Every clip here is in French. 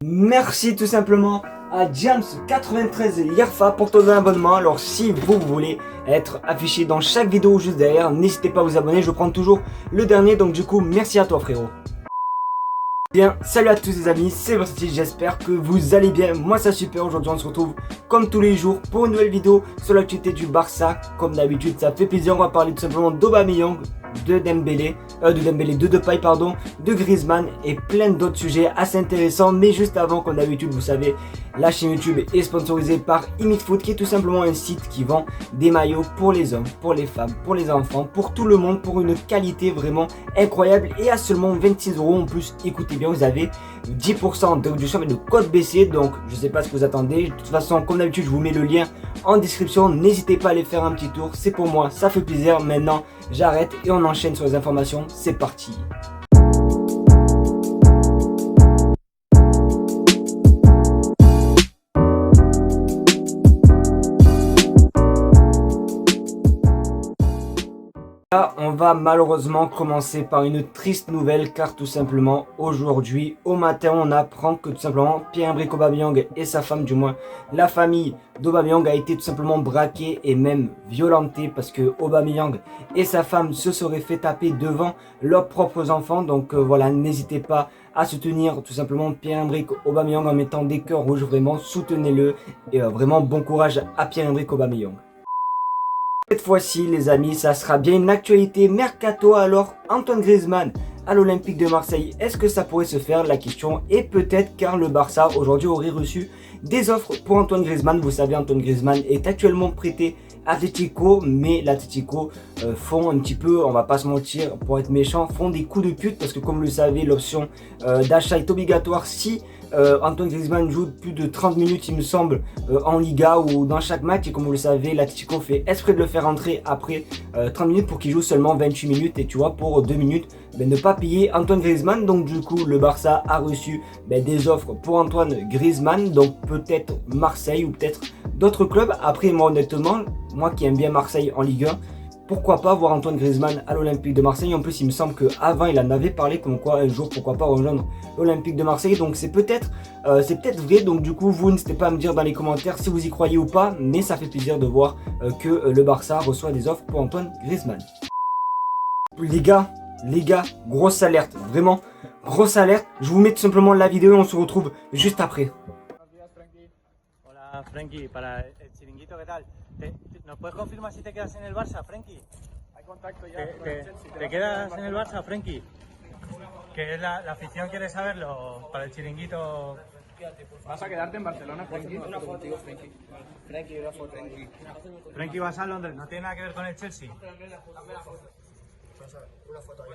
Merci tout simplement à James93 Yerfa pour ton abonnement. Alors si vous voulez être affiché dans chaque vidéo juste derrière, n'hésitez pas à vous abonner, je prends toujours le dernier, donc du coup merci à toi frérot. Bien, salut à tous les amis, c'est Versatilles, j'espère que vous allez bien, moi ça super. Aujourd'hui on se retrouve comme tous les jours pour une nouvelle vidéo sur l'actualité du Barça. Comme d'habitude ça fait plaisir, on va parler tout simplement d'Aubameyang, de Depay pardon, de Griezmann et plein d'autres sujets assez intéressants. Mais juste avant, comme d'habitude vous savez, la chaîne YouTube est sponsorisée par Imixfoot, qui est tout simplement un site qui vend des maillots pour les hommes, pour les femmes, pour les enfants, pour tout le monde, pour une qualité vraiment incroyable et à seulement 26 € en plus. Écoutez bien, vous avez 10% de réduction avec le code BC, donc je sais pas ce que vous attendez. De toute façon, comme d'habitude, je vous mets le lien en description, n'hésitez pas à aller faire un petit tour, c'est pour moi, ça fait plaisir. Maintenant j'arrête et on enchaîne sur les informations, c'est parti. Là, on va malheureusement commencer par une triste nouvelle, car tout simplement aujourd'hui au matin on apprend que tout simplement Pierre-Emerick Aubameyang et sa femme, du moins la famille d'Aubameyang, a été tout simplement braquée et même violentée, parce que Aubameyang et sa femme se seraient fait taper devant leurs propres enfants. Donc voilà, n'hésitez pas à soutenir tout simplement Pierre-Emerick Aubameyang en mettant des cœurs rouges, vraiment soutenez-le et vraiment bon courage à Pierre-Emerick Aubameyang. Cette fois-ci les amis, ça sera bien une actualité mercato. Alors Antoine Griezmann à l'Olympique de Marseille, est-ce que ça pourrait se faire? La question est peut-être, car le Barça aujourd'hui aurait reçu des offres pour Antoine Griezmann. Vous savez, Antoine Griezmann est actuellement prêté à Atlético, mais l'Atlético font un petit peu, on va pas se mentir, pour être méchant, font des coups de pute, parce que comme vous le savez, l'option d'achat est obligatoire si Antoine Griezmann joue plus de 30 minutes, il me semble, en Liga ou dans chaque match. Et comme vous le savez, l'Atlético fait exprès de le faire entrer après 30 minutes pour qu'il joue seulement 28 minutes. Et tu vois, pour 2 minutes, ne pas payer Antoine Griezmann. Donc du coup, le Barça a reçu des offres pour Antoine Griezmann. Donc peut-être Marseille ou peut-être d'autres clubs. Après, moi honnêtement, moi qui aime bien Marseille en Ligue 1, pourquoi pas voir Antoine Griezmann à l'Olympique de Marseille. En plus, il me semble qu'avant, il en avait parlé comme quoi un jour, pourquoi pas rejoindre l'Olympique de Marseille. Donc c'est peut-être vrai. Donc du coup, vous n'hésitez pas à me dire dans les commentaires si vous y croyez ou pas. Mais ça fait plaisir de voir que le Barça reçoit des offres pour Antoine Griezmann. Les gars, grosse alerte. Vraiment, grosse alerte. Je vous mets tout simplement la vidéo et on se retrouve juste après. Hola Frenkie, para el chiringuito, ¿qué tal? ¿Nos puedes confirmar si te quedas en el Barça, Frenkie? Hay contacto ya con el Chelsea. ¿Te quedas en el Barça, Frenkie? Que es la afición quiere saberlo para el chiringuito. ¿Vas a quedarte en Barcelona, Frenkie? Una foto contigo, Frenkie. Frenkie, una foto. Frenkie, vas a Londres, no tiene nada que ver con el Chelsea. Una foto ahí.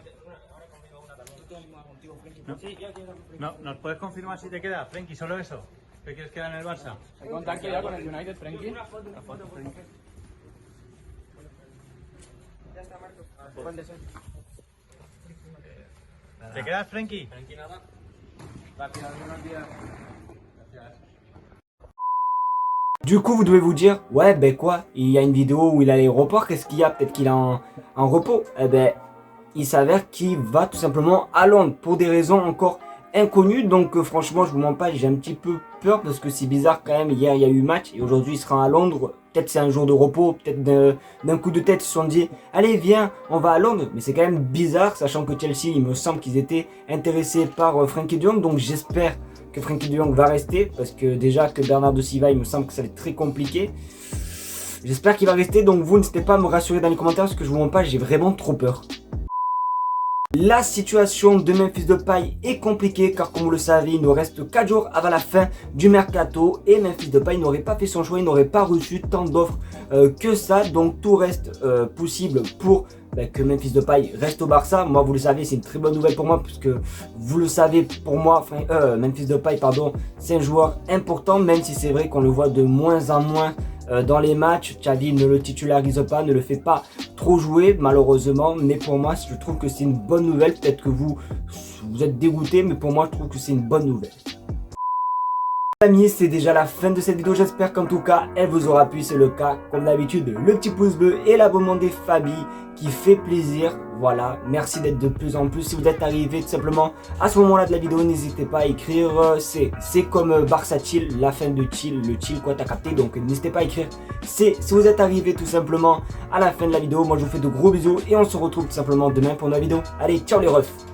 No, ¿nos puedes confirmar si te quedas, Frenkie? Solo eso. ¿Te quieres quedar en el Barça? ¿Hay contacto ya con el United, Frenkie? Una foto, Frenkie. Ya está, Marcos. Puede ser. ¿Te quedas, Frenkie? Frenkie, nada. Gracias, buenos días. Gracias. Du coup, vous devez vous dire, ouais, quoi, il y a une vidéo où il est à l'aéroport, qu'est-ce qu'il y a? Peut-être qu'il est en repos. Il s'avère qu'il va tout simplement à Londres pour des raisons encore inconnues. Donc franchement, je vous mens pas, j'ai un petit peu peur parce que c'est bizarre quand même. Hier, il y a eu match et aujourd'hui, il sera à Londres. Peut-être c'est un jour de repos, peut-être d'un coup de tête, ils se sont dit, allez, viens, on va à Londres. Mais c'est quand même bizarre, sachant que Chelsea, il me semble qu'ils étaient intéressés par Frenkie de Jong. Donc j'espère que Frenkie de Jong va rester, parce que déjà que Bernardo Silva, il me semble que ça va être très compliqué. J'espère qu'il va rester, donc vous n'hésitez pas à me rassurer dans les commentaires, parce que je vous mens pas, j'ai vraiment trop peur. La situation de Memphis Depay est compliquée, car comme vous le savez, il nous reste 4 jours avant la fin du mercato et Memphis Depay n'aurait pas fait son choix, il n'aurait pas reçu tant d'offres que ça. Donc tout reste possible pour que Memphis Depay reste au Barça. Moi, vous le savez, c'est une très bonne nouvelle pour moi, puisque vous le savez, pour moi, Memphis Depay, pardon, c'est un joueur important, même si c'est vrai qu'on le voit de moins en moins dans les matchs. Xavi ne le titularise pas, ne le fait pas trop jouer malheureusement, mais pour moi je trouve que c'est une bonne nouvelle. Peut-être que vous êtes dégoûté, mais pour moi je trouve que c'est une bonne nouvelle. Amis, c'est déjà la fin de cette vidéo, j'espère qu'en tout cas elle vous aura plu. C'est le cas comme d'habitude, le petit pouce bleu et l'abonnement des familles qui fait plaisir. Voilà, merci d'être de plus en plus. Si vous êtes arrivé tout simplement à ce moment là de la vidéo, n'hésitez pas à écrire c'est comme Barça chill, la fin de chill, le chill quoi, t'as capté. Donc n'hésitez pas à écrire si vous êtes arrivé tout simplement à la fin de la vidéo. Moi je vous fais de gros bisous et on se retrouve tout simplement demain pour une nouvelle vidéo. Allez, ciao les refs.